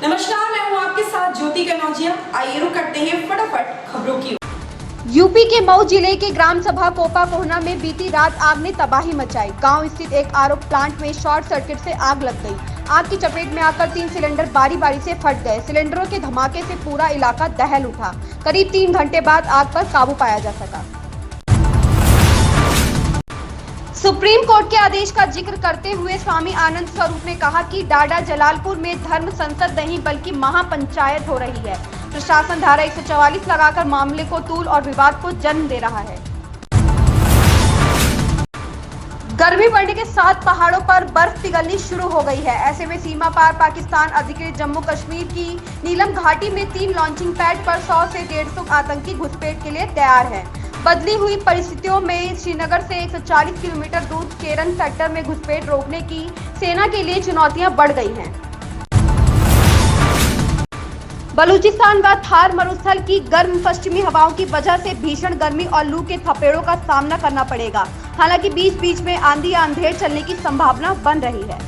नमस्कार, मैं हूँ आपके साथ ज्योति कनौजिया। आइए रुक करते हैं फटाफट खबरों की। यूपी के मऊ जिले के ग्राम सभा कोपा कोहना में बीती रात आग ने तबाही मचाई। गांव स्थित एक आरओ प्लांट में शॉर्ट सर्किट से आग लग गई। आग की चपेट में आकर 3 सिलेंडर बारी बारी से फट गए। सिलेंडरों के धमाके से पूरा इलाका दहल उठा। करीब 3 घंटे बाद आग पर काबू पाया जा सका। सुप्रीम कोर्ट के आदेश का जिक्र करते हुए स्वामी आनंद स्वरूप ने कहा कि डाडा जलालपुर में धर्म संसद नहीं बल्कि महापंचायत हो रही है। प्रशासन धारा 144 लगाकर मामले को तूल और विवाद को जन्म दे रहा है। गर्मी बढ़ने के साथ पहाड़ों पर बर्फ पिघलनी शुरू हो गई है। ऐसे में सीमा पार पाकिस्तान अधिकृत जम्मू कश्मीर की नीलम घाटी में 3 लॉन्चिंग पैड पर 100 से 150 आतंकी घुसपैठ के लिए तैयार हैं। बदली हुई परिस्थितियों में श्रीनगर से 140 किलोमीटर दूर केरन सेक्टर में घुसपैठ रोकने की सेना के लिए चुनौतियां बढ़ गई हैं। बलूचिस्तान व थार मरुस्थल की गर्म पश्चिमी हवाओं की वजह से भीषण गर्मी और लू के थपेड़ों का सामना करना पड़ेगा। हालांकि बीच बीच में आंधी या अंधेर चलने की संभावना बन रही है।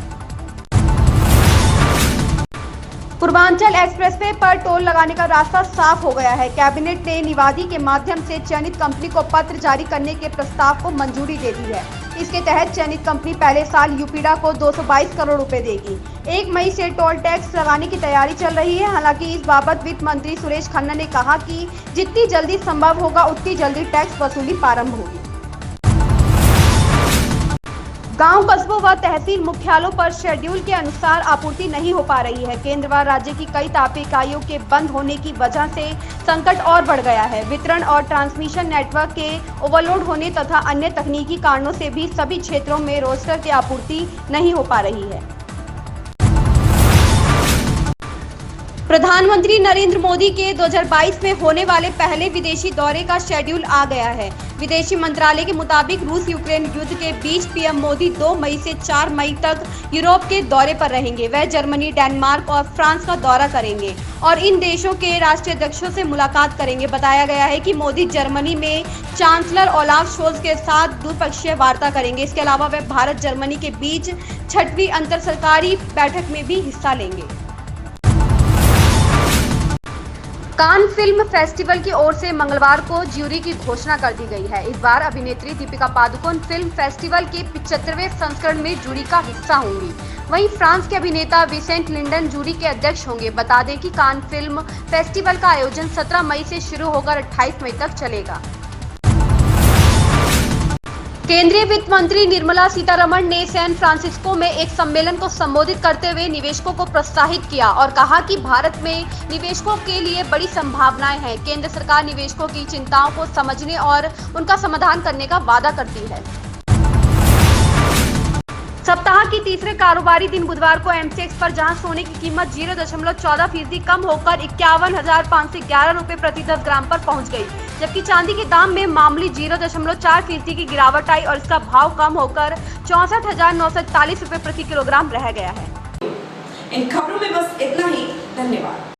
पूर्वांचल एक्सप्रेसवे पर टोल लगाने का रास्ता साफ हो गया है। कैबिनेट ने निवादी के माध्यम से चयनित कंपनी को पत्र जारी करने के प्रस्ताव को मंजूरी दे दी है। इसके तहत चयनित कंपनी पहले साल यूपीडा को 222 करोड़ रुपए देगी। 1 मई से टोल टैक्स लगाने की तैयारी चल रही है। हालांकि इस बाबत वित्त मंत्री सुरेश खन्ना ने कहा कि जितनी जल्दी संभव होगा उतनी जल्दी टैक्स वसूली प्रारंभ होगी। गांव, कस्बों व तहसील मुख्यालयों पर शेड्यूल के अनुसार आपूर्ति नहीं हो पा रही है। केंद्र व राज्य की कई ताप इकाइयों के बंद होने की वजह से संकट और बढ़ गया है। वितरण और ट्रांसमिशन नेटवर्क के ओवरलोड होने तथा अन्य तकनीकी कारणों से भी सभी क्षेत्रों में रोस्टर की आपूर्ति नहीं हो पा रही है। प्रधानमंत्री नरेंद्र मोदी के 2022 में होने वाले पहले विदेशी दौरे का शेड्यूल आ गया है। विदेशी मंत्रालय के मुताबिक रूस यूक्रेन युद्ध के बीच पीएम मोदी 2 मई से 4 मई तक यूरोप के दौरे पर रहेंगे। वह जर्मनी, डेनमार्क और फ्रांस का दौरा करेंगे और इन देशों के राष्ट्राध्यक्षों से मुलाकात करेंगे। बताया गया है कि मोदी जर्मनी में चांसलर ओलाफ शोल्ज के साथ द्विपक्षीय वार्ता करेंगे। इसके अलावा वह भारत जर्मनी के बीच 6वीं अंतर सरकारी बैठक में भी हिस्सा लेंगे। कान फिल्म फेस्टिवल की ओर से मंगलवार को ज्यूरी की घोषणा कर दी गई है। इस बार अभिनेत्री दीपिका पादुकोण फिल्म फेस्टिवल के 75वें संस्करण में ज्यूरी का हिस्सा होंगी। वहीं फ्रांस के अभिनेता विसेंट लिंडन ज्यूरी के अध्यक्ष होंगे। बता दें कि कान फिल्म फेस्टिवल का आयोजन 17 मई से शुरू होकर 28 मई तक चलेगा। केंद्रीय वित्त मंत्री निर्मला सीतारमण ने सैन फ्रांसिस्को में एक सम्मेलन को संबोधित करते हुए निवेशकों को प्रोत्साहित किया और कहा कि भारत में निवेशकों के लिए बड़ी संभावनाएं हैं। केंद्र सरकार निवेशकों की चिंताओं को समझने और उनका समाधान करने का वादा करती है। सप्ताह की तीसरे कारोबारी दिन बुधवार को एमसीएक्स पर जहां सोने की कीमत 0.14% कम होकर 51,511 रुपए प्रति 10 ग्राम पर पहुंच गई, जबकि चांदी के दाम में मामूली 0.4% की गिरावट आई और इसका भाव कम होकर 64,941 रुपए प्रति किलोग्राम रह गया है। इन खबरों में बस इतना ही। धन्यवाद।